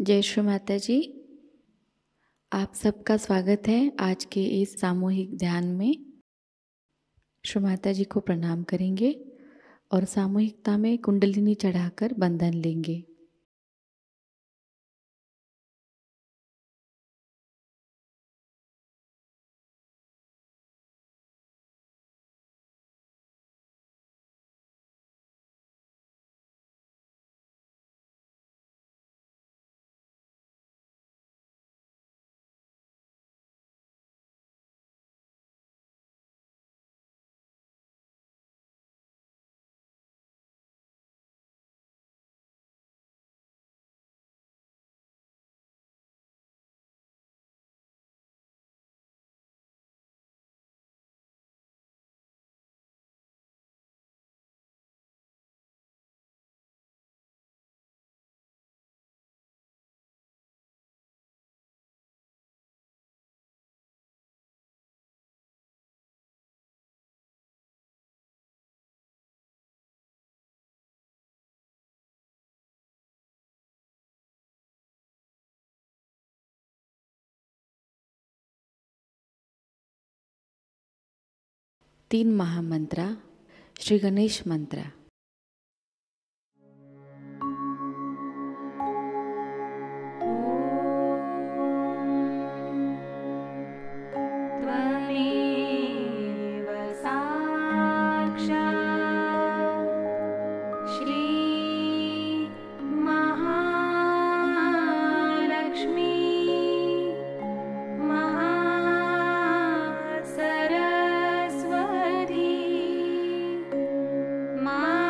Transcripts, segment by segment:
जय श्री माता जी। आप सबका स्वागत है आज के इस सामूहिक ध्यान में। श्री माता जी को प्रणाम करेंगे और सामूहिकता में कुंडलिनी चढ़ाकर बंधन लेंगे। तीन महामंत्रा श्री गणेश मंत्र। Ma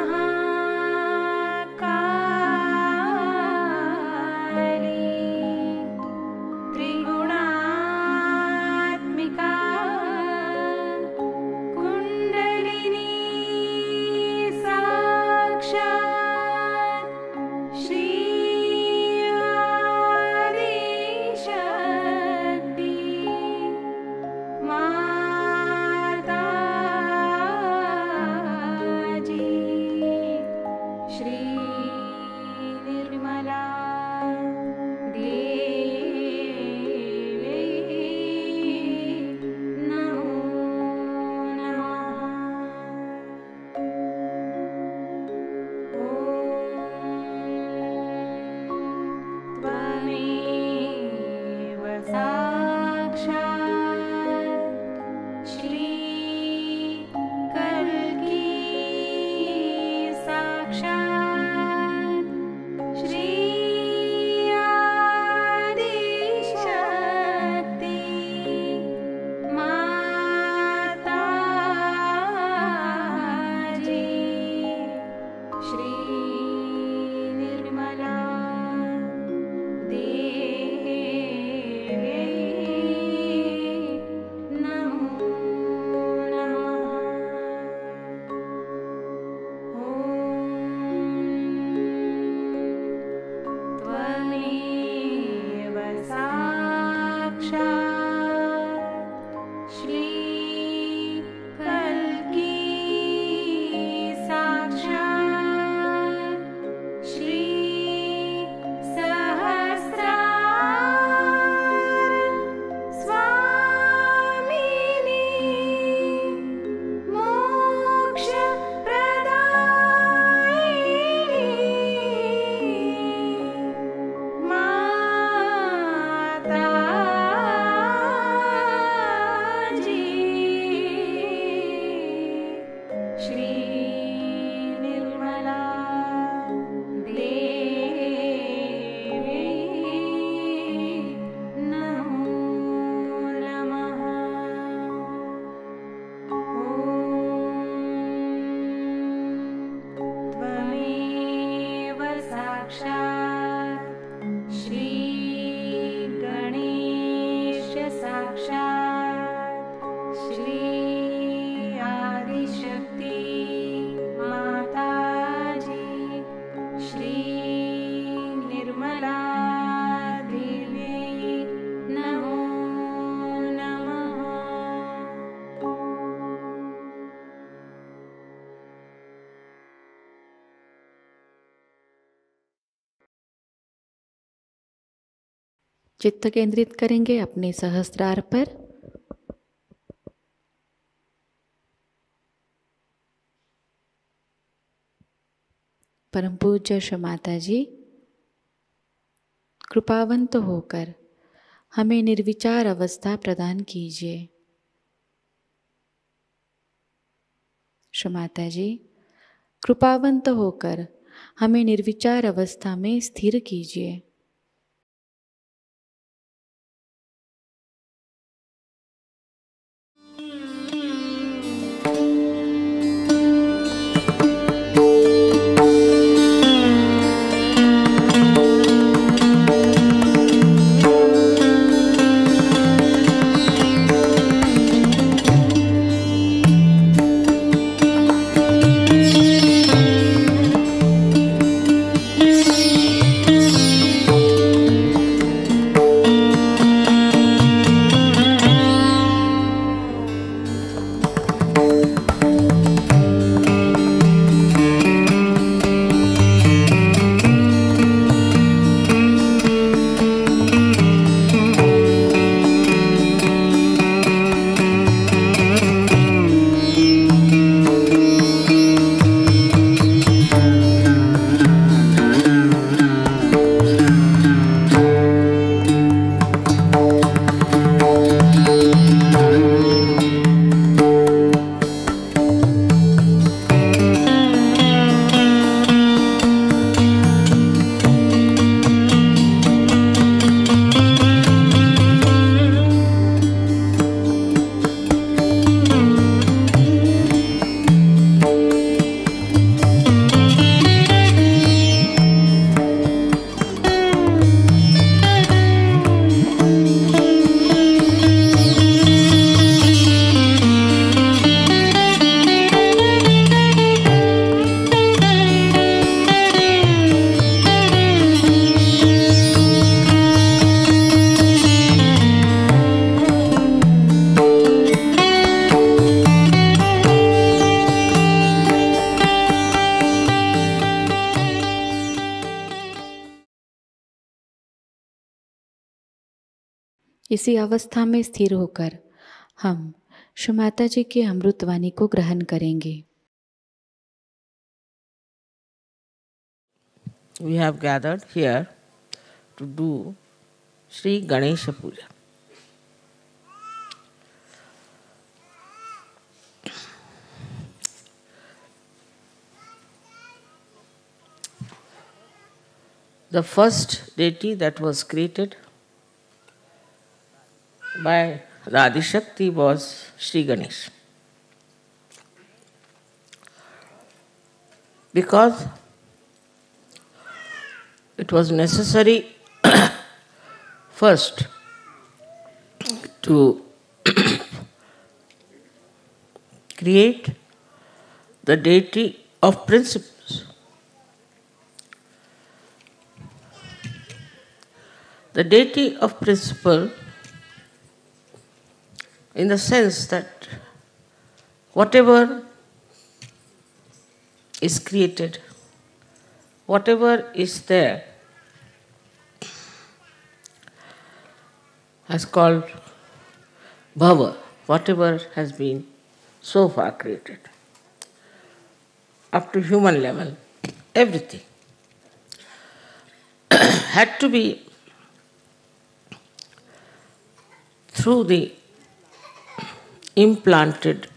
चित्त केंद्रित करेंगे अपने सहस्त्रार पर। परम पूज्य श्री माताजी कृपावंत होकर हमें निर्विचार अवस्था प्रदान कीजिए। श्री माताजी कृपावंत होकर हमें निर्विचार अवस्था में स्थिर कीजिए। इसी अवस्था में स्थिर होकर हम श्री माता जी की अमृतवाणी को ग्रहण करेंगे। We have gathered here to do Shri Ganesha Puja. The first deity that was created by the Adi Shakti was Shri Ganesha. Because it was necessary first to create the deity of principles. The deity of principle in the sense that whatever is created, whatever is there, has called bhava, whatever has been so far created, up to human level, everything had to be through the implanted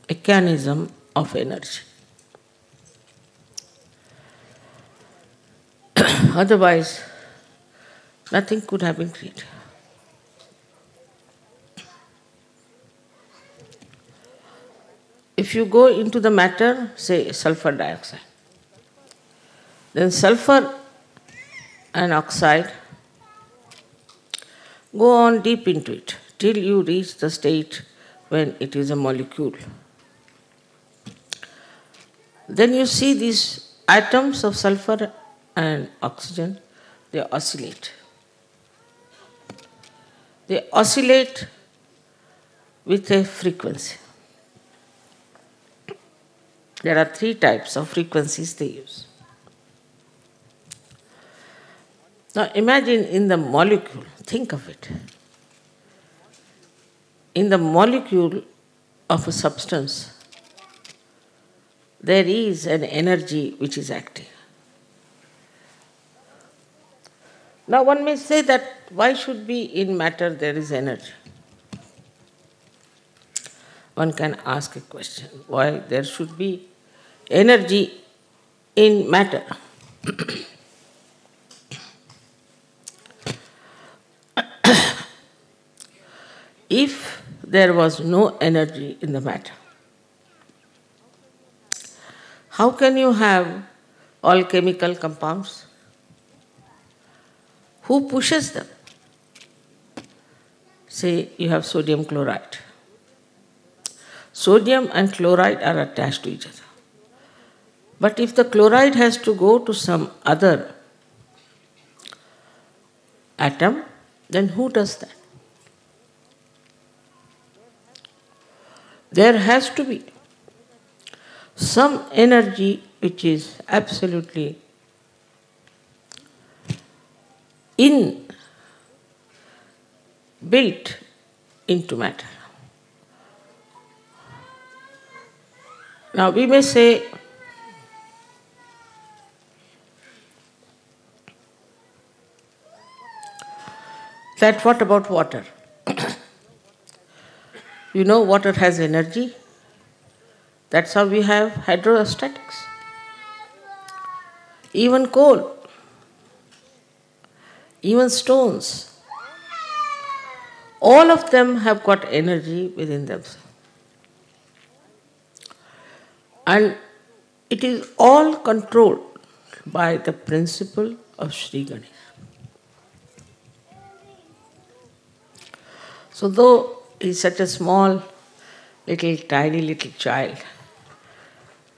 mechanism of energy. Otherwise, nothing could have been created. If you go into the matter, say sulfur dioxide, then sulfur and oxide go on deep into it till you reach the state when it is a molecule. Then you see these atoms of sulfur and oxygen, they oscillate. They oscillate with a frequency. There are 3 types of frequencies they use. Now imagine in the molecule, think of it. In the molecule of a substance, there is an energy which is active. Now one may say that why should be in matter there is energy? One can ask a question, why there should be energy in matter? If there was no energy in the matter, how can you have all chemical compounds? Who pushes them? Say you have sodium chloride. Sodium and chloride are attached to each other. But if the chloride has to go to some other atom, then who does that? There has to be some energy which is absolutely built into matter. Now we may say that what about water? You know, water has energy. That's how we have hydrostatics. Even coal, even stones, all of them have got energy within themselves. And it is all controlled by the principle of Shri Ganesha. So though he is such a small, tiny little child,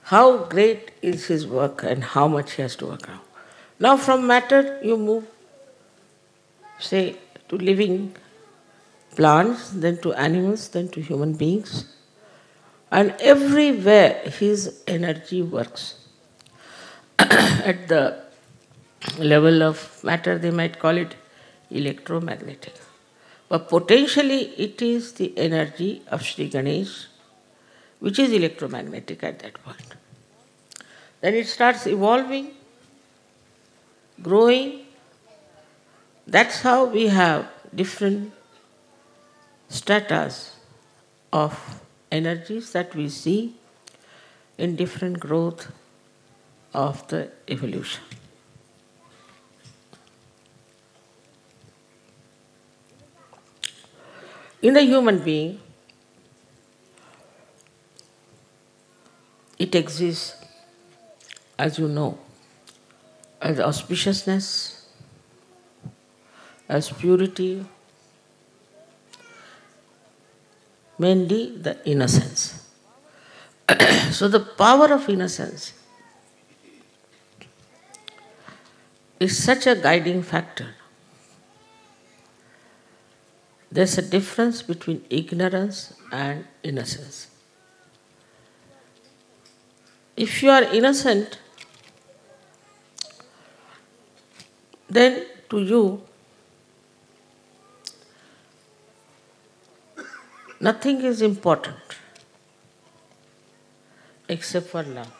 how great is his work and how much he has to work out. Now from matter you move, say, to living plants, then to animals, then to human beings. And everywhere his energy works. At the level of matter they might call it electromagnetic. But potentially it is the energy of Shri Ganesh which is electromagnetic at that point. Then it starts evolving, growing. That's how we have different stratas of energies that we see in different growth of the evolution. In the human being, it exists, as you know, as auspiciousness, as purity, mainly the innocence. So the power of innocence is such a guiding factor. There's a difference between ignorance and innocence. If you are innocent, then to you, nothing is important except for love.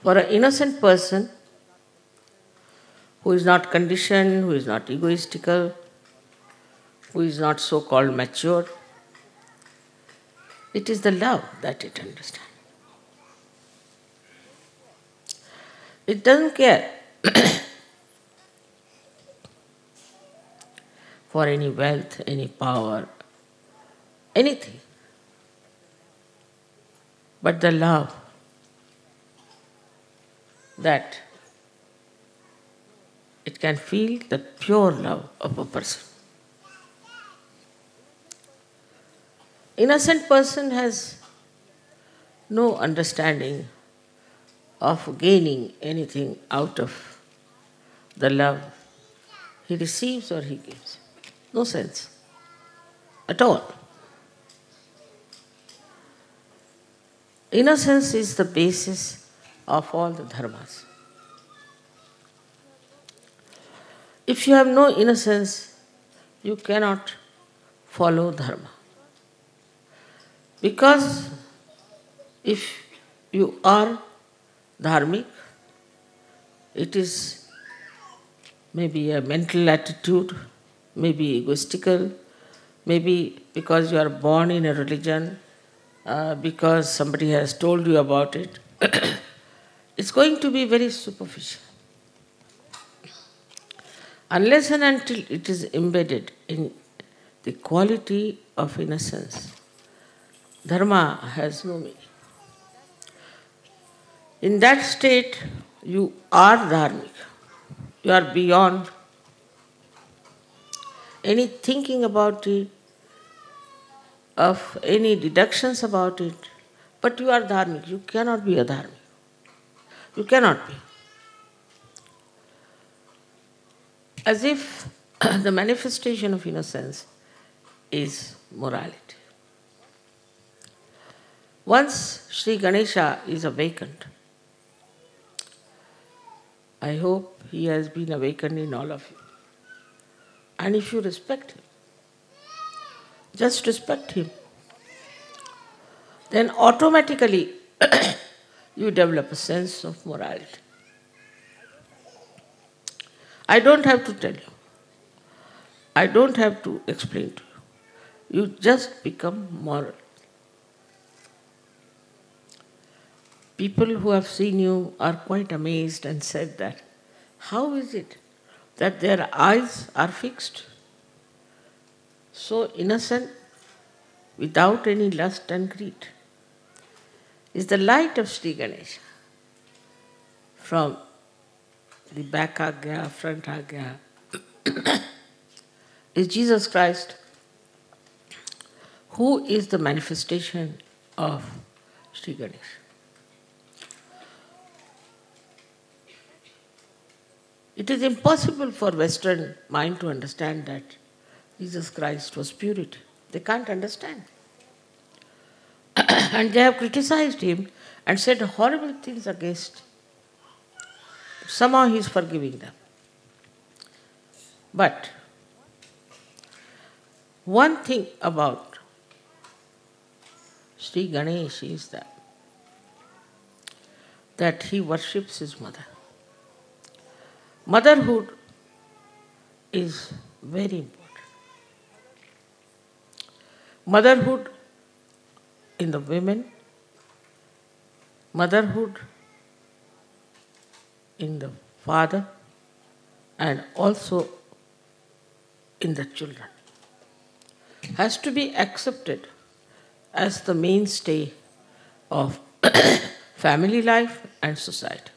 For an innocent person who is not conditioned, who is not egoistical, who is not so-called mature, it is the love that it understands. It doesn't care for any wealth, any power, anything. But the love that it can feel, the pure love of a person. Innocent person has no understanding of gaining anything out of the love he receives or he gives. No sense at all. Innocence is the basis of all the dharmas. If you have no innocence, you cannot follow dharma. Because if you are dharmic, it is maybe a mental attitude, maybe egoistical, maybe because you are born in a religion, because somebody has told you about it. It's going to be very superficial. Unless and until it is embedded in the quality of innocence, dharma has no meaning. In that state, you are dharmic. You are beyond any thinking about it, of any deductions about it, but you are dharmic. You cannot be a dharmic. You cannot be. As if the manifestation of innocence is morality. Once Shri Ganesha is awakened, I hope he has been awakened in all of you. And if you respect him, just respect him, then automatically you develop a sense of morality. I don't have to tell you. I don't have to explain to you. You just become moral. People who have seen you are quite amazed and said that, how is it that their eyes are fixed, so innocent, without any lust and greed? Is the light of Sri Ganesha from the back agya, front agya, is Jesus Christ, who is the manifestation of Sri Ganesha. It is impossible for Western mind to understand that Jesus Christ was purity. They can't understand. And they have criticized him and said horrible things against him. Somehow he is forgiving them. But one thing about Sri Ganesh is that he worships his mother. Motherhood is very important. Motherhood in the women, motherhood in the father, and also in the children, has to be accepted as the mainstay of family life and society.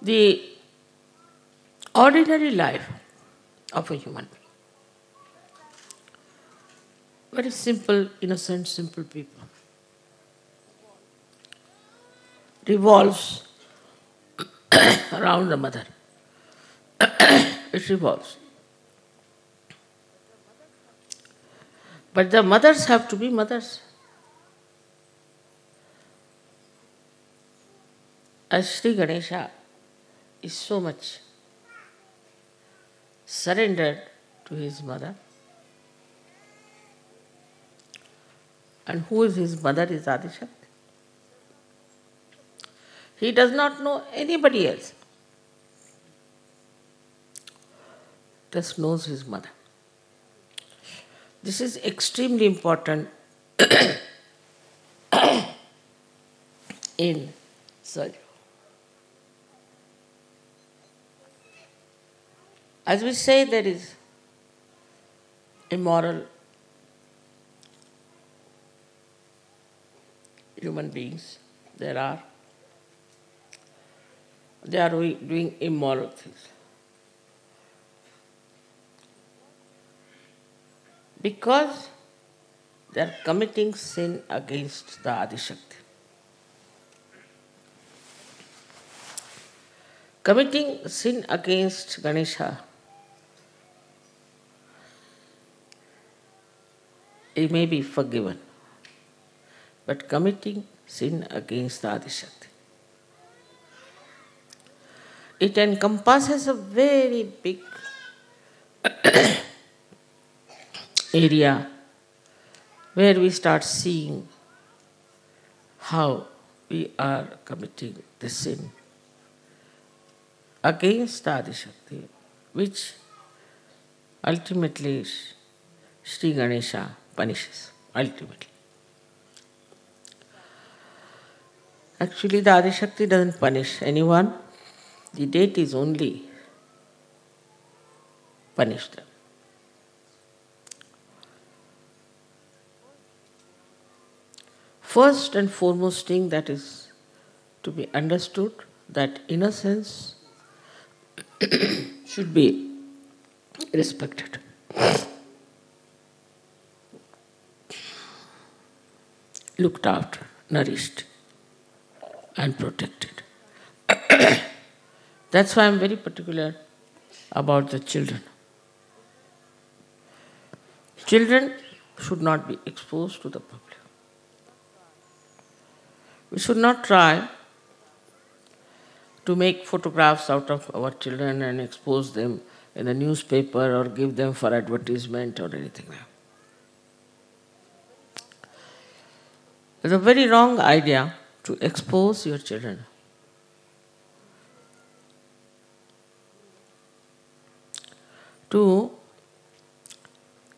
The ordinary life of a human being, very simple, innocent, simple people, revolves around the mother. It revolves. But the mothers have to be mothers. As Sri Ganesha is so much surrendered to his mother, and who is his mother is Adishakti. He does not know anybody else, just knows his mother. This is extremely important in Sahajayoga. As we say, there is immoral human beings. They are doing immoral things. Because they are committing sin against the Adishakti. Committing sin against Ganesha, it may be forgiven. But committing sin against the Adishakti, it encompasses a very big area where we start seeing how we are committing the sin against Adi Shakti, which ultimately Shri Ganesha punishes. Ultimately. Actually, the Adi Shakti doesn't punish anyone. The deities only punish them. First and foremost thing that is to be understood, that innocence should be respected. Looked after, nourished, and protected. That's why I'm very particular about the children. Children should not be exposed to the public. We should not try to make photographs out of our children and expose them in the newspaper or give them for advertisement or anything like that. It's a very wrong idea to expose your children. To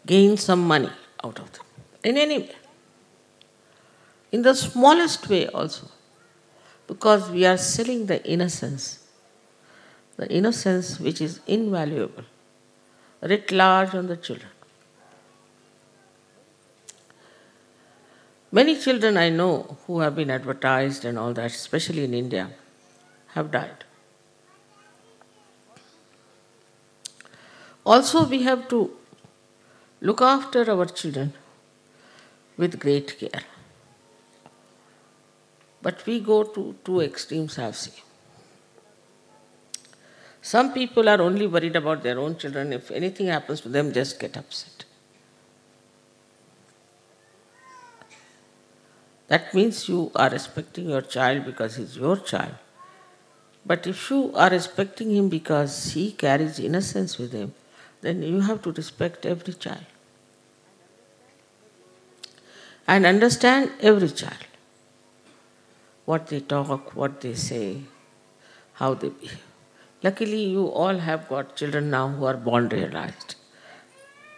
gain some money out of them. In any way. In the smallest way also. Because we are selling the innocence. The innocence which is invaluable. Writ large on the children. Many children I know who have been advertised and all that, especially in India, have died. Also, we have to look after our children with great care. But we go to two extremes, I've seen. Some people are only worried about their own children. If anything happens to them, just get upset. That means you are respecting your child because he's your child. But if you are respecting him because he carries innocence with him, then you have to respect every child. And understand every child. What they talk, what they say, how they behave. Luckily, you all have got children now who are born realized.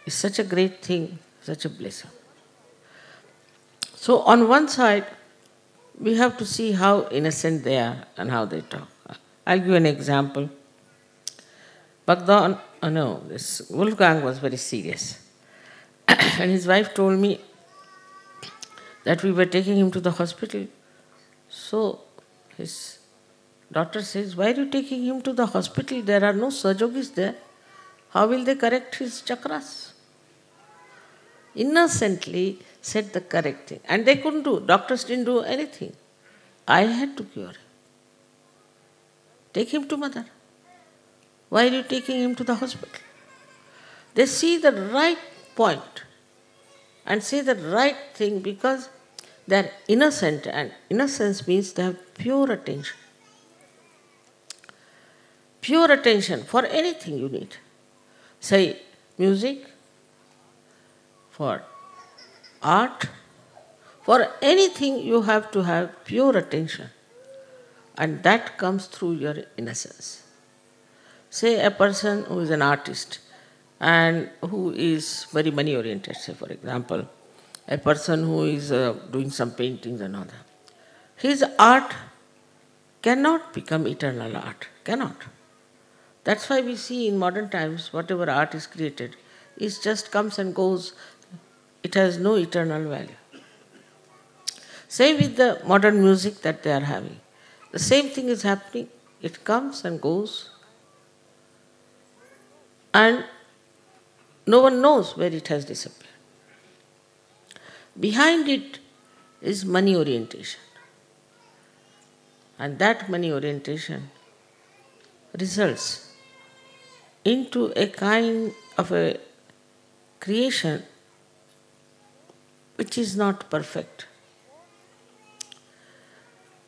It's such a great thing, such a blessing. So on one side, we have to see how innocent they are and how they talk. I'll give you an example. This Wolfgang was very serious. And his wife told me that we were taking him to the hospital. So his daughter says, "Why are you taking him to the hospital? There are no surgeons there. How will they correct his chakras?" Innocently said the correct thing. And they couldn't do. Doctors didn't do anything. I had to cure him. Take him to mother. Why are you taking him to the hospital? They see the right point and say the right thing because they are innocent, and innocence means they have pure attention. Pure attention for anything you need. Say music, for art, for anything you have to have pure attention. And that comes through your innocence. Say a person who is an artist and who is very money oriented, say for example, a person who is doing some paintings and all that. His art cannot become eternal art, cannot. That's why we see in modern times whatever art is created, it just comes and goes. It has no eternal value. Same with the modern music that they are having. The same thing is happening. It comes and goes. And no one knows where it has disappeared. Behind it is money orientation. And that money orientation results into a kind of a creation which is not perfect.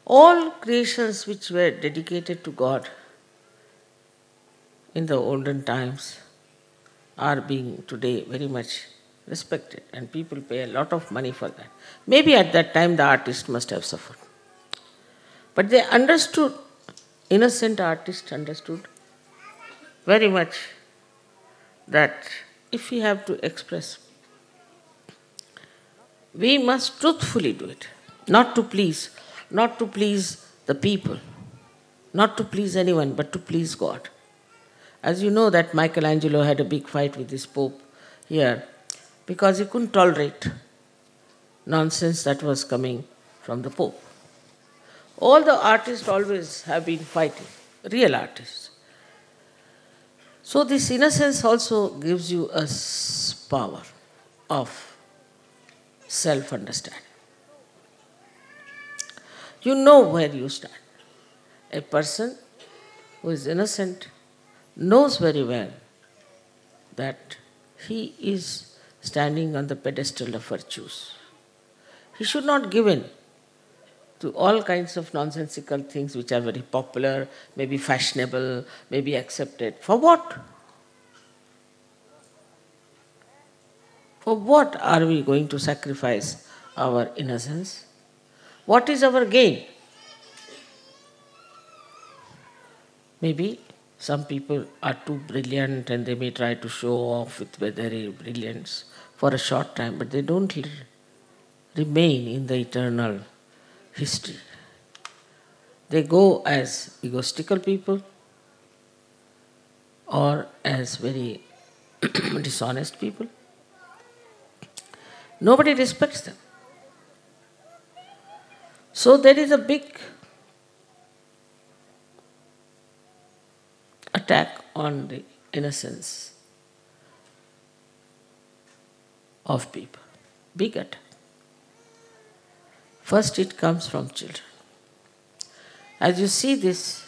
All creations which were dedicated to God in the olden times are being today very much respected, and people pay a lot of money for that. Maybe at that time the artist must have suffered. But they understood, innocent artists understood very much that if we have to express, we must truthfully do it, not to please the people, not to please anyone, but to please God. As you know that Michelangelo had a big fight with this Pope here because he couldn't tolerate nonsense that was coming from the Pope. All the artists always have been fighting, real artists. So this innocence also gives you a power of self-understanding. You know where you stand. A person who is innocent knows very well that he is standing on the pedestal of virtues. He should not give in to all kinds of nonsensical things which are very popular, maybe fashionable, maybe accepted. For what? For what are we going to sacrifice our innocence? What is our gain? Maybe some people are too brilliant and they may try to show off with their brilliance for a short time, but they don't remain in the eternal history. They go as egotistical people or as very dishonest people. Nobody respects them. So there is a big attack on the innocence of people. Big attack. First it comes from children. As you see this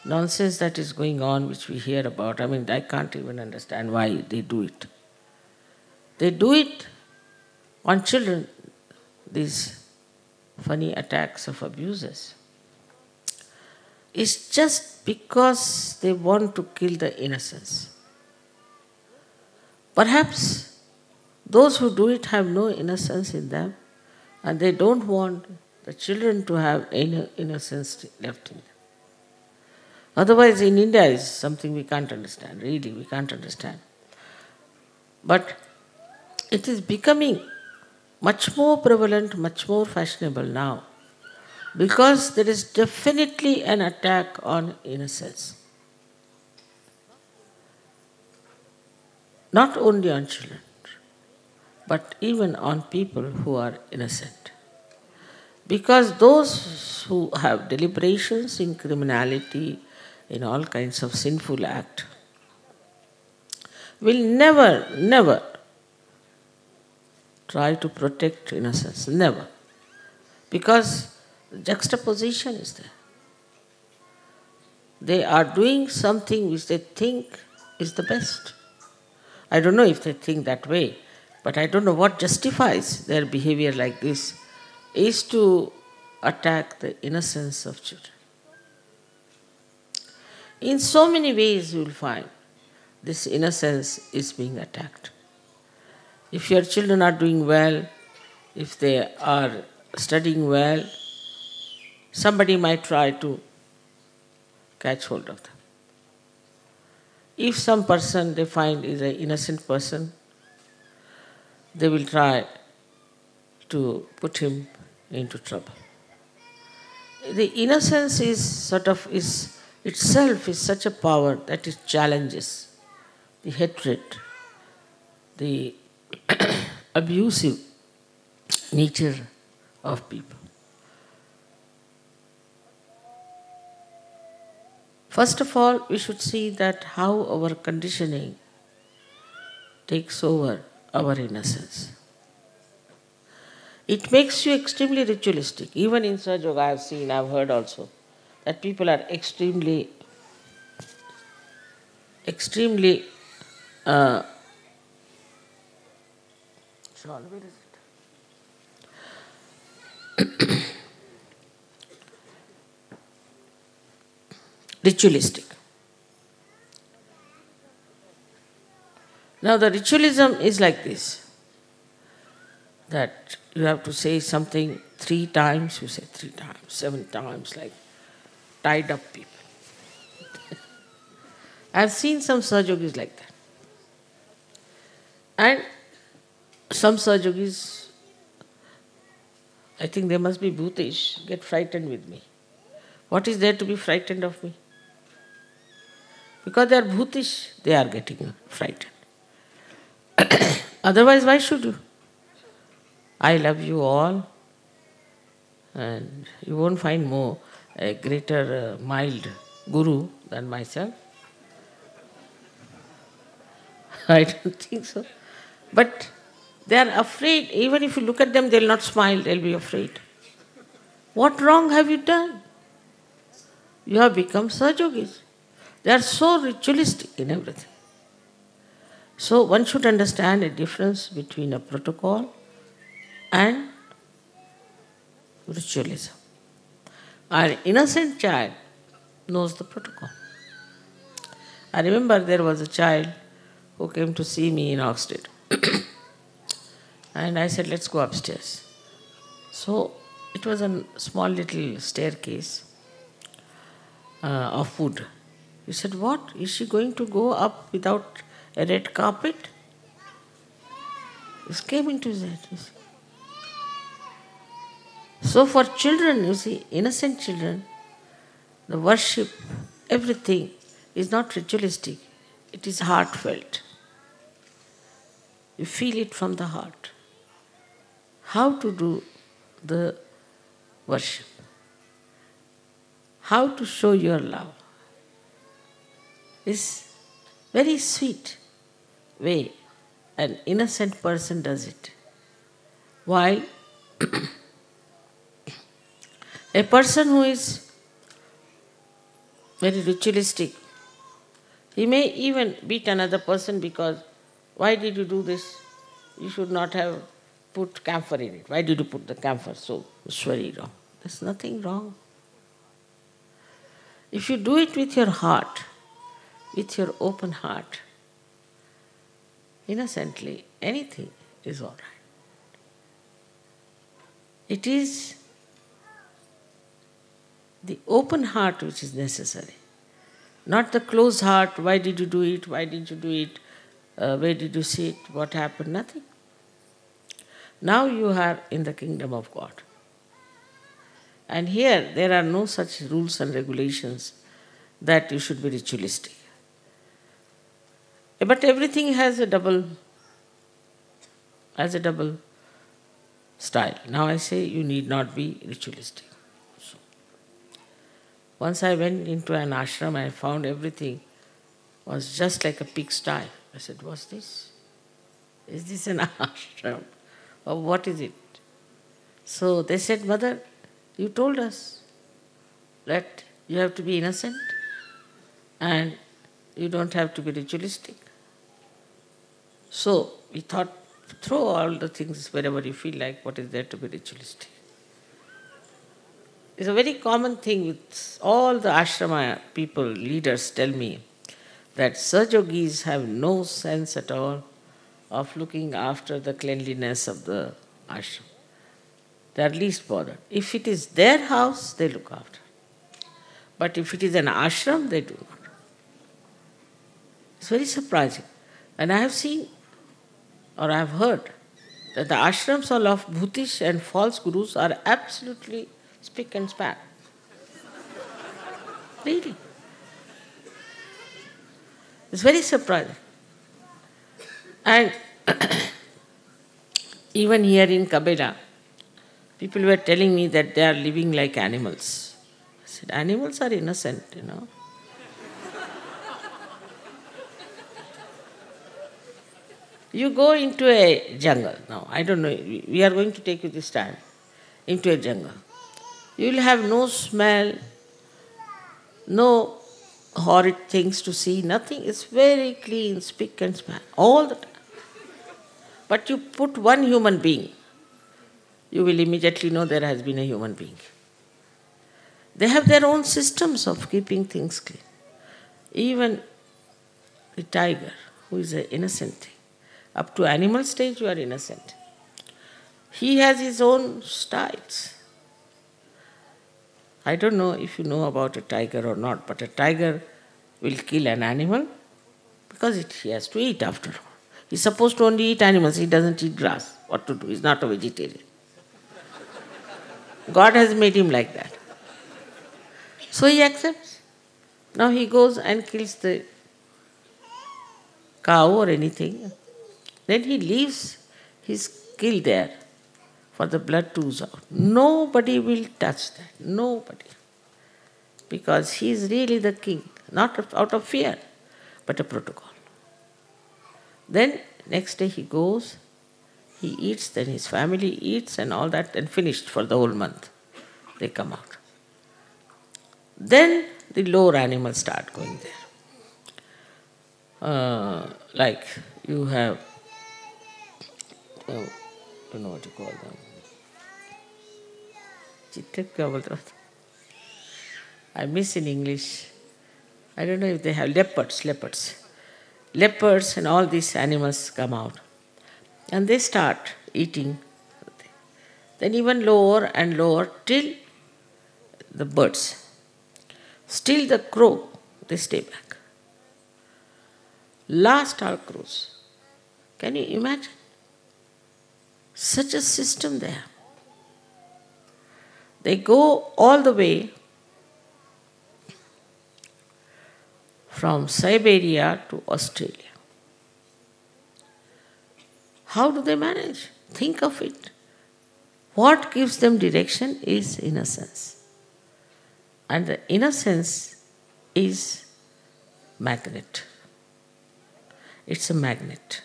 nonsense that is going on, which we hear about, I can't even understand why they do it. They do it on children, these funny attacks of abusers. It's just because they want to kill the innocence. Perhaps those who do it have no innocence in them, and they don't want the children to have any innocence left in them. Otherwise, in India is something we can't understand, really, we can't understand. But it is becoming much more prevalent, much more fashionable now, because there is definitely an attack on innocence. Not only on children, but even on people who are innocent. Because those who have deliberations in criminality, in all kinds of sinful act, will never try to protect innocence, never. Because the juxtaposition is there. They are doing something which they think is the best. I don't know if they think that way, but I don't know what justifies their behavior like this, is to attack the innocence of children. In so many ways you will find this innocence is being attacked. If your children are doing well, if they are studying well, somebody might try to catch hold of them. If some person they find is an innocent person, they will try to put him into trouble. The innocence is itself is such a power that it challenges the hatred, the abusive nature of people. First of all, we should see that how our conditioning takes over our innocence. It makes you extremely ritualistic. Even in Sahajayoga I have heard also, that people are extremely ritualistic. Now the ritualism is like this, that you have to say something 3 times, you say 3 times, 7 times, like tied up people. I've seen some Sahajogis like that. And some Sahajogis, I think they must be bhutish, get frightened with me. What is there to be frightened of me? Because they are bhutish, they are getting frightened. Otherwise, why should you? I love you all, and you won't find a greater, mild guru than myself. I don't think so. But they are afraid. Even if you look at them, they'll not smile, they'll be afraid. What wrong have you done? You have become Sahajogis. They are so ritualistic in everything. So one should understand a difference between a protocol and ritualism. An innocent child knows the protocol. I remember there was a child who came to see me in Oxted. And I said, let's go upstairs. So it was a small little staircase of wood. He said, what? Is she going to go up without a red carpet? This came into his head, you see. So for children, you see, innocent children, the worship, everything is not ritualistic. It is heartfelt. You feel it from the heart. How to do the worship. How to show your love is very sweet way an innocent person does it. While a person who is very ritualistic, he may even beat another person because, why did you do this? You should not have put camphor in it. Why did you put the camphor? So it's very wrong. There's nothing wrong. If you do it with your heart, with your open heart, innocently, anything is all right. It is the open heart which is necessary, not the closed heart. Why did you do it? Why did you do it? Where did you sit? What happened? Nothing. Now you are in the kingdom of God. And here there are no such rules and regulations that you should be ritualistic. But everything has a double style. Now I say you need not be ritualistic. So, once I went into an ashram, I found everything was just like a pigsty. I said, what's this? Is this an ashram? Or what is it? So they said, Mother, you told us that you have to be innocent and you don't have to be ritualistic. So we thought, throw all the things wherever you feel like, what is there to be ritualistic? It's a very common thing with all the ashrama people, leaders tell me that Sahajogis have no sense at all of looking after the cleanliness of the ashram. They are least bothered. If it is their house, they look after. But if it is an ashram, they do not. It's very surprising. And I have seen, or I have heard, that the ashrams of bhutish and false gurus are absolutely spick and span. Really. It's very surprising. And even here in Cabella, people were telling me that they are living like animals. I said, animals are innocent, you know. You go into a jungle now, I don't know, we are going to take you this time, into a jungle. You will have no smell, no horrid things to see, nothing. It's very clean, spick and span, all the time. But you put one human being, you will immediately know there has been a human being. They have their own systems of keeping things clean. Even the tiger, who is an innocent thing, Up to animal stage, you are innocent. He has his own styles. I don't know if you know about a tiger or not, but a tiger will kill an animal because he has to eat after all. He's supposed to only eat animals, he doesn't eat grass. What to do? He's not a vegetarian. God has made him like that. So he accepts. Now he goes and kills the cow or anything. Then he leaves his kill there for the blood to ooze out. Nobody will touch that. Nobody. Because he is really the king, not out of fear, but a protocol. Then next day he goes, he eats, then his family eats and all that, and finished for the whole month. They come out. Then the lower animals start going there. Like you have, you know what you call them. I miss in English. I don't know if they have leopards. Leopards and all these animals come out. And they start eating. Then even lower and lower till the birds. Still the crow, they stay back. Last are crows. Can you imagine? Such a system there. They go all the way from Siberia to Australia. How do they manage? Think of it. What gives them direction is innocence. And the innocence is magnet. It's a magnet.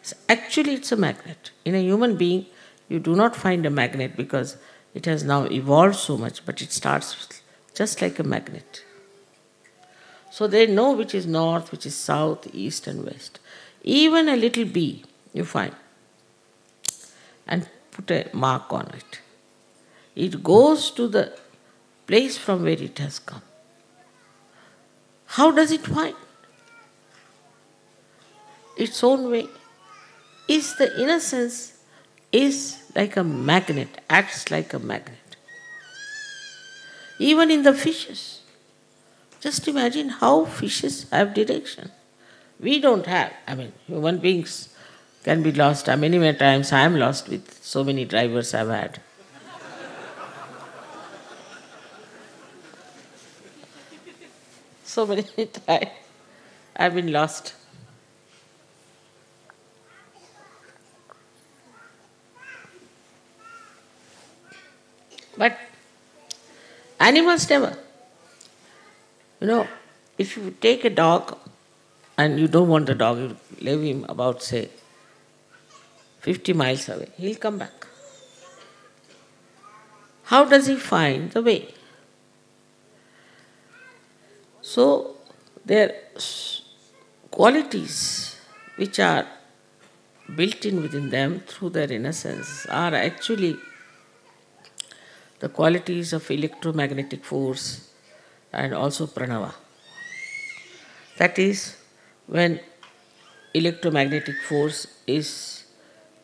So actually it's a magnet. In a human being, you do not find a magnet because it has now evolved so much, but it starts just like a magnet. So they know which is north, which is south, east and west. Even a little bee, you find, and put a mark on it. It goes to the place from where it has come. How does it find? Its own way. Is the innocence is like a magnet, acts like a magnet. Even in the fishes. Just imagine how fishes have direction. We don't have. Human beings can be lost. Many times I am lost with so many drivers I've had. So many times I've been lost. But animals never. If you take a dog and you don't want the dog, you leave him about, say, 50 miles away, he'll come back. How does he find the way? So, their qualities which are built in within them through their innocence are actually the qualities of electromagnetic force and also pranava. That is, when electromagnetic force is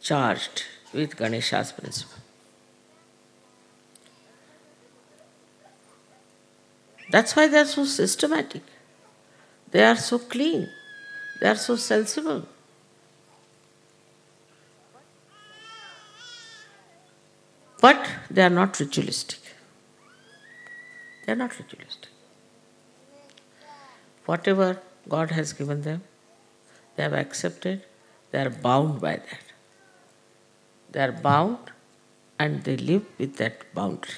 charged with Ganesha's principle. That's why they are so systematic. They are so clean. They are so sensible. But they are not ritualistic. They are not ritualistic. Whatever God has given them, they have accepted, they are bound by that. They are bound and they live with that boundary.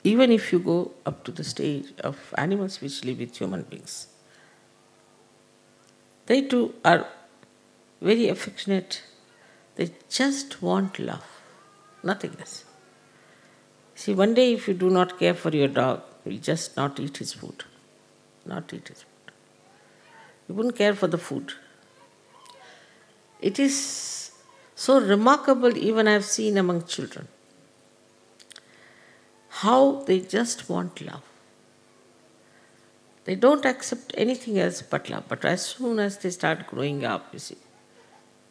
Even if you go up to the stage of animals which live with human beings, they too are very affectionate. They just want love, nothing else. See, one day if you do not care for your dog, he will just not eat his food. Not eat his food. You wouldn't care for the food. It is so remarkable, even I have seen among children, how they just want love. They don't accept anything else but love. But as soon as they start growing up, you see,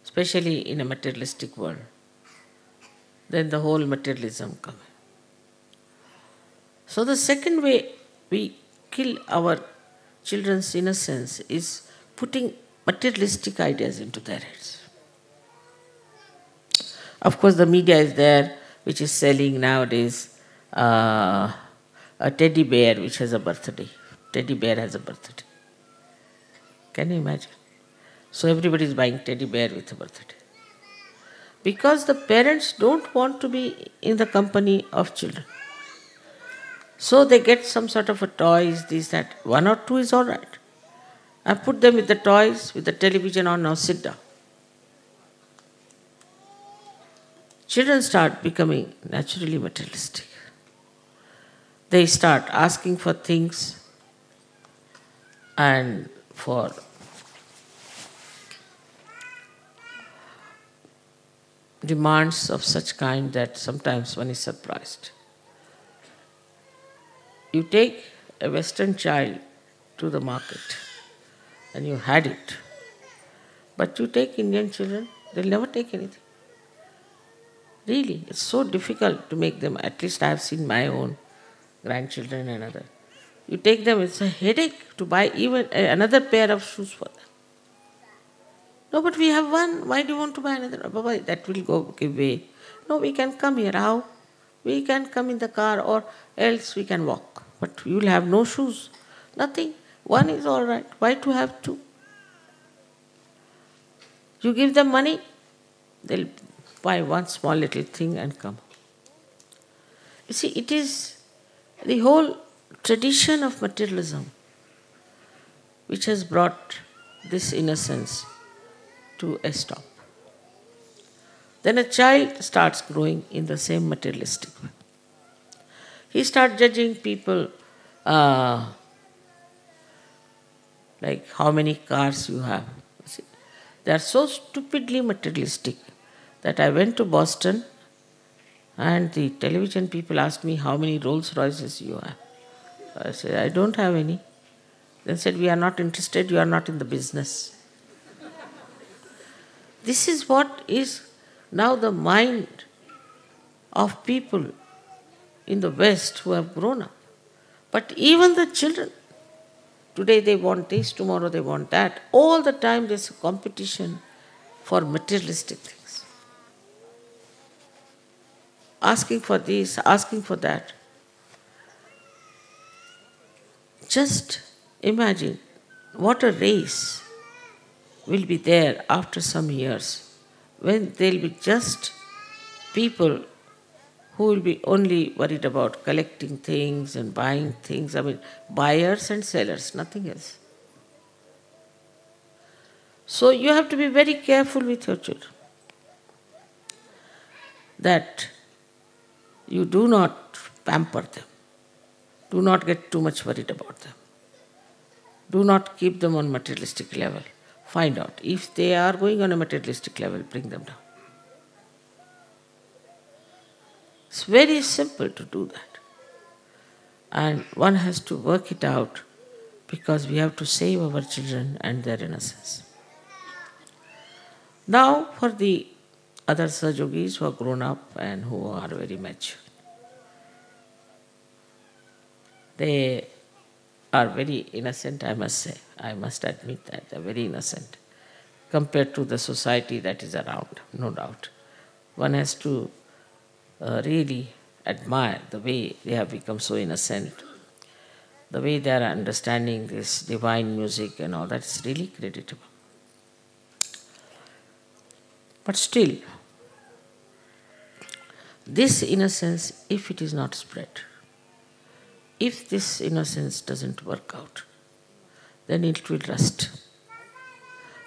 especially in a materialistic world, then the whole materialism comes. So the second way we kill our children's innocence is putting materialistic ideas into their heads. Of course, the media is there, which is selling nowadays a teddy bear which has a birthday. Teddy bear has a birthday. Can you imagine? So everybody is buying teddy bear with a birthday. Because the parents don't want to be in the company of children. So they get some sort of a toys, this, that. One or two is all right. I put them with the toys, with the television on, now sit down. Children start becoming naturally materialistic. They start asking for things and for demands of such kind that sometimes one is surprised. You take a Western child to the market and you had it. But you take Indian children, they'll never take anything. Really, it's so difficult to make them, at least I have seen my own grandchildren and other. You take them, it's a headache to buy even another pair of shoes for them. No, but we have one, why do you want to buy another? Baba, that will go give way. No, we can come here. How? We can come in the car or else we can walk. But you will have no shoes, nothing. One is all right. Why to have two? You give them money, they'll buy one small little thing and come. You see, it is the whole tradition of materialism which has brought this innocence to a stop. Then a child starts growing in the same materialistic way. He starts judging people like how many cars you have. See, they are so stupidly materialistic that I went to Boston and the television people asked me how many Rolls Royces you have. I said, I don't have any. They said, we are not interested, you are not in the business. This is what is now the mind of people in the West who have grown up. But even the children, today they want this, tomorrow they want that. All the time there's a competition for materialistic things. Asking for this, asking for that. Just imagine what a race will be there after some years when there will be just people who will be only worried about collecting things and buying things. I mean, buyers and sellers, nothing else. So you have to be very careful with your children that you do not pamper them. Do not get too much worried about them. Do not keep them on materialistic level. Find out. If they are going on a materialistic level, bring them down. It's very simple to do that. And one has to work it out because we have to save our children and their innocence. Now for the other Sahajogis who are grown up and who are very mature. They are very innocent, I must say. I must admit that they are very innocent compared to the society that is around, no doubt. One has to really admire the way they have become so innocent, the way they are understanding this divine music and all that is really creditable. But still, this innocence, if it is not spread, if this innocence doesn't work out, then it will rust.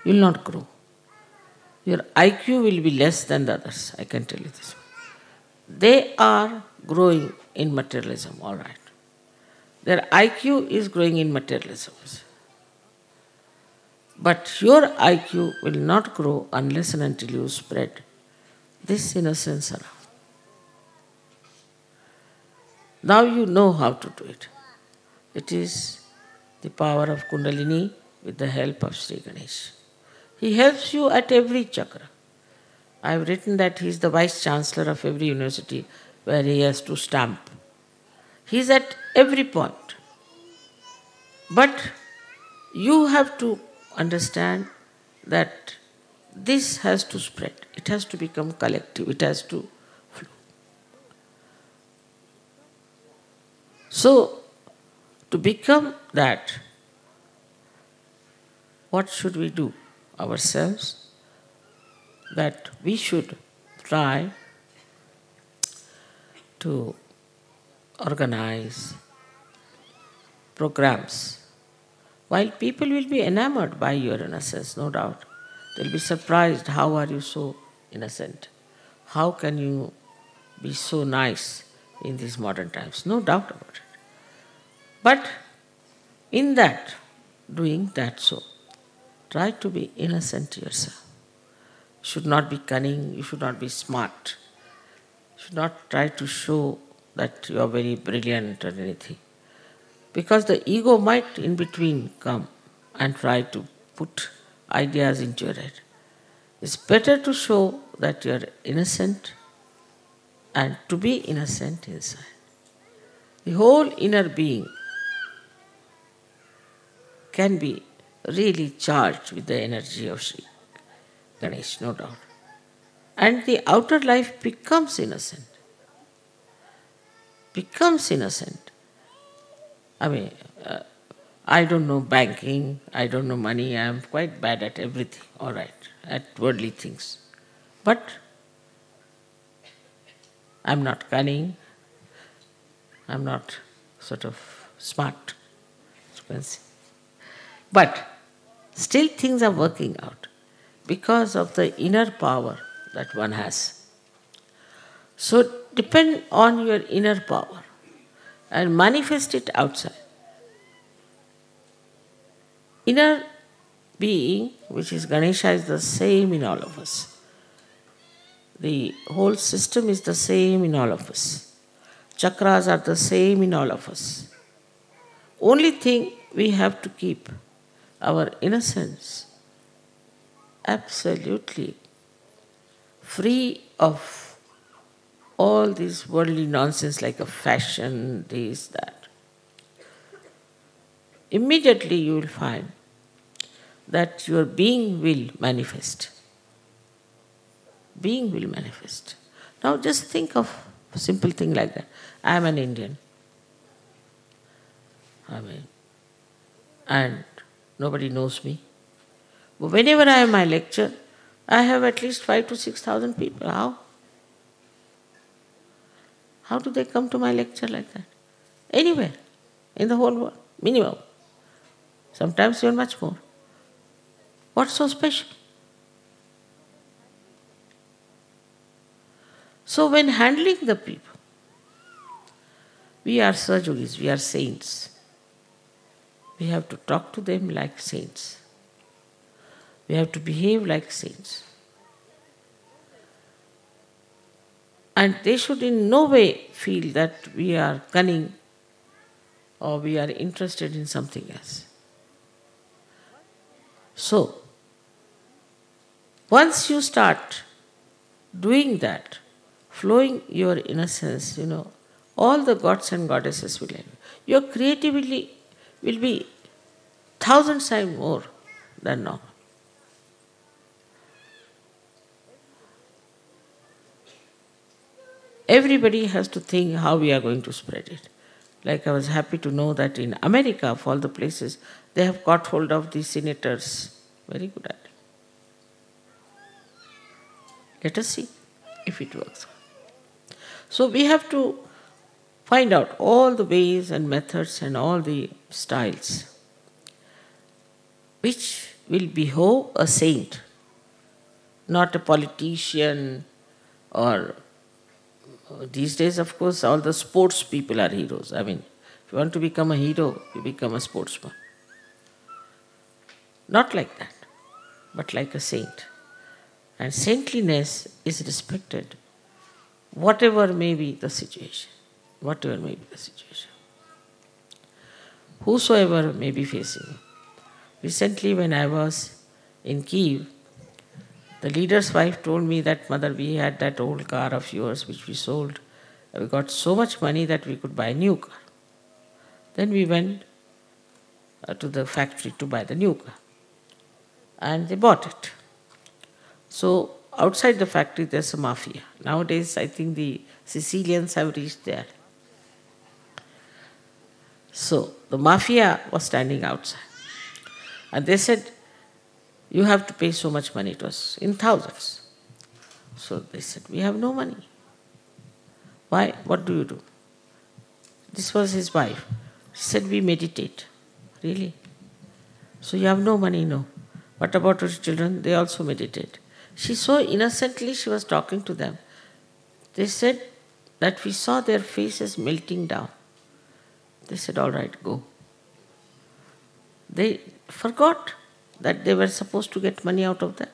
You will not grow. Your IQ will be less than the others, I can tell you this. They are growing in materialism, all right. Their IQ is growing in materialism. But your IQ will not grow unless and until you spread this innocence around. Now you know how to do it. It is the power of Kundalini with the help of Sri Ganesha. He helps you at every chakra. I have written that he is the Vice Chancellor of every university where he has to stamp. He is at every point. But you have to understand that this has to spread. It has to become collective. It has to flow. So, to become that, what should we do ourselves? That we should try to organize programs. While people will be enamored by your innocence, no doubt, they'll be surprised, how are you so innocent? How can you be so nice in these modern times? No doubt about it. But in that, doing that so, try to be innocent yourself. You should not be cunning, you should not be smart. You should not try to show that you are very brilliant or anything. Because the ego might in between come and try to put ideas into your head. It's better to show that you are innocent and to be innocent inside. The whole inner being can be really charged with the energy of Shri Ganesh, no doubt. And the outer life becomes innocent. Becomes innocent. I don't know banking, I don't know money, I am quite bad at everything, all right, at worldly things. But I'm not cunning, I'm not sort of smart, as you can see. But still things are working out because of the inner power that one has. So depend on your inner power and manifest it outside. Inner being, which is Ganesha, is the same in all of us. The whole system is the same in all of us. Chakras are the same in all of us. Only thing we have to keep our innocence absolutely free of all this worldly nonsense like a fashion, this, that. Immediately you will find that your being will manifest. Being will manifest. Now just think of a simple thing like that. I am an Indian. And nobody knows me. But whenever I have my lecture, I have at least 5,000 to 6,000 people. How? How do they come to my lecture like that? Anywhere in the whole world, minimum. Sometimes even much more. What's so special? So when handling the people, we are Sahajogis, we are saints. We have to talk to them like saints. We have to behave like saints. And they should in no way feel that we are cunning or we are interested in something else. So, once you start doing that, flowing your innocence, all the gods and goddesses will help you. Your creativity will be 1,000 times more than normal. Everybody has to think how we are going to spread it. Like I was happy to know that in America, of all the places, they have got hold of the senators. Very good at it. Let us see if it works. So we have to find out all the ways and methods and all the styles which will behove a saint, not a politician or these days, of course, all the sports people are heroes. If you want to become a hero, you become a sportsman. Not like that, but like a saint. And saintliness is respected, whatever may be the situation. Whatever may be the situation. whosoever may be facing you. Recently, when I was in Kiev, the leader's wife told me that, Mother, we had that old car of yours which we sold. We got so much money that we could buy a new car. Then we went to the factory to buy the new car. And they bought it. So outside the factory there's a mafia. Nowadays I think the Sicilians have reached there. So the mafia was standing outside. And they said, you have to pay so much money to us, in thousands. So they said, we have no money. Why? What do you do? This was his wife. She said, we meditate. Really? So you have no money? No. What about your children? They also meditate. She so innocently she was talking to them. They said that we saw their faces melting down. They said, all right, go. They forgot that they were supposed to get money out of that.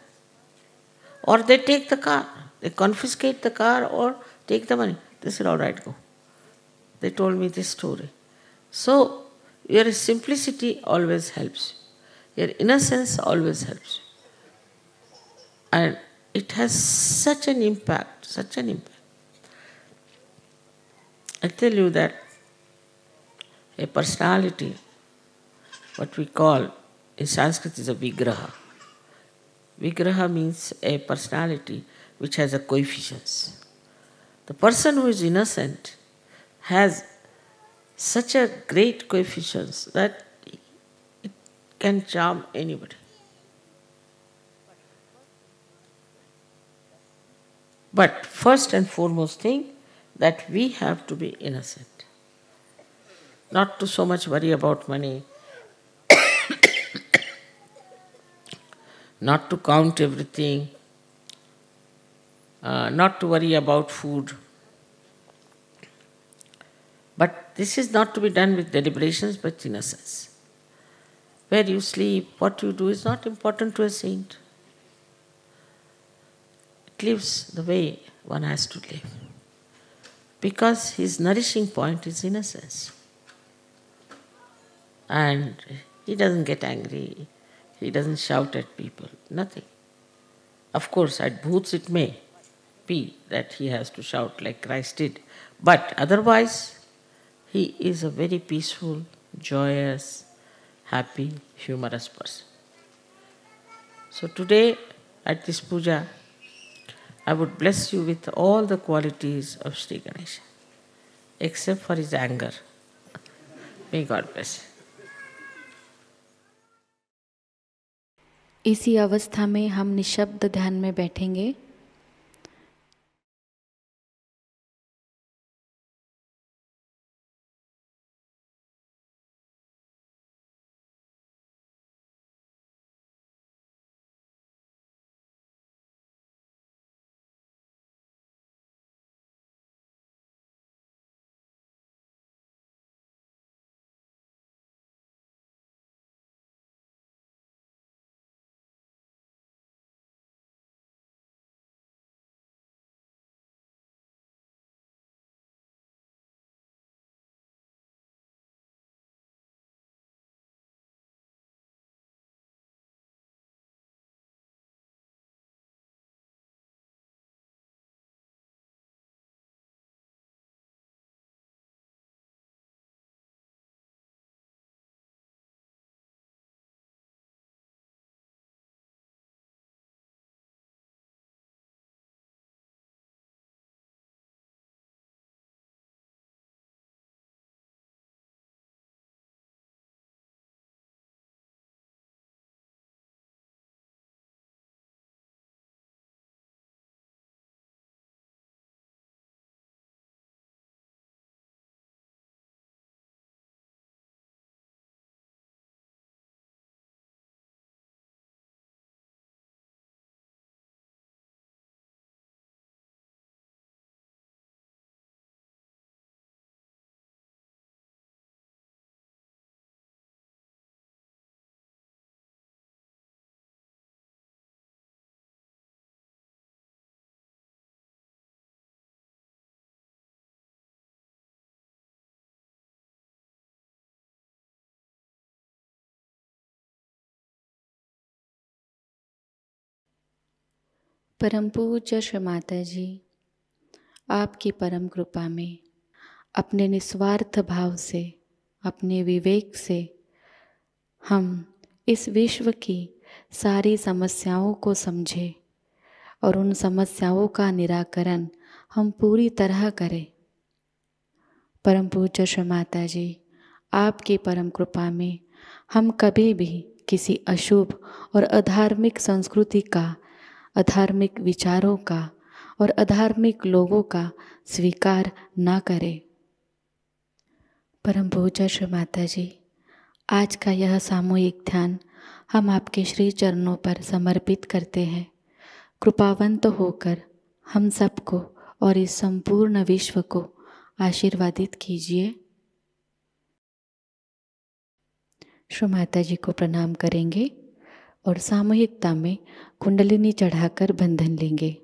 Or they take the car. They confiscate the car or take the money. They said, all right, go. They told me this story. So, your simplicity always helps you. Your innocence always helps you. And it has such an impact, such an impact. I tell you that a personality, what we call in Sanskrit is a vigraha. Vigraha means a personality which has a coefficients. The person who is innocent has such a great coefficients that it can charm anybody. But first and foremost thing, that we have to be innocent. Not to so much worry about money, not to count everything, not to worry about food. But this is not to be done with deliberations but innocence. Where you sleep, what you do is not important to a saint. It lives the way one has to live. Because his nourishing point is innocence. And he doesn't get angry, he doesn't shout at people, nothing. Of course, at bhoots it may be that he has to shout like Christ did. But otherwise, he is a very peaceful, joyous, happy, humorous person. So today, at this puja, I would bless you with all the qualities of Sri Ganesha, except for his anger. May God bless you. इसी अवस्था में हम निशब्द ध्यान में बैठेंगे। परम पूज्य श्री माता जी, आपकी परम कृपा में अपने निस्वार्थ भाव से, अपने विवेक से हम इस विश्व की सारी समस्याओं को समझें और उन समस्याओं का निराकरण हम पूरी तरह करें। परम पूज्य श्री माता जी, आपकी परम कृपा में हम कभी भी किसी अशुभ और अधार्मिक संस्कृति का, अधार्मिक विचारों का और अधार्मिक लोगों का स्वीकार ना करें। परम पूज्य श्री माता जी, आज का यह सामूहिक ध्यान हम आपके श्री चरणों पर समर्पित करते हैं। कृपावंत होकर हम सबको और इस संपूर्ण विश्व को आशीर्वादित कीजिए। श्री माता जी को प्रणाम करेंगे और सामूहिकता में कुंडलिनी चढ़ाकर बंधन लेंगे।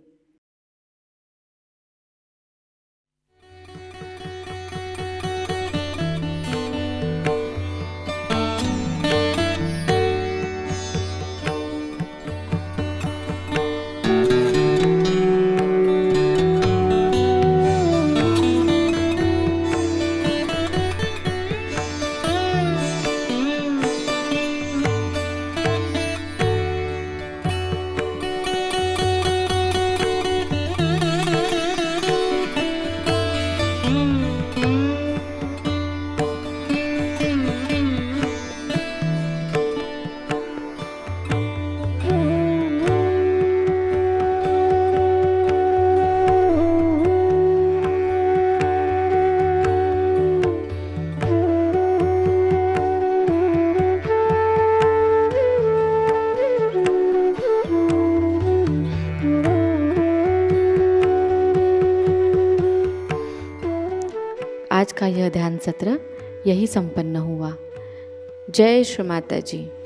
आज का यह ध्यान सत्र यही संपन्न हुआ। जय श्री माता जी।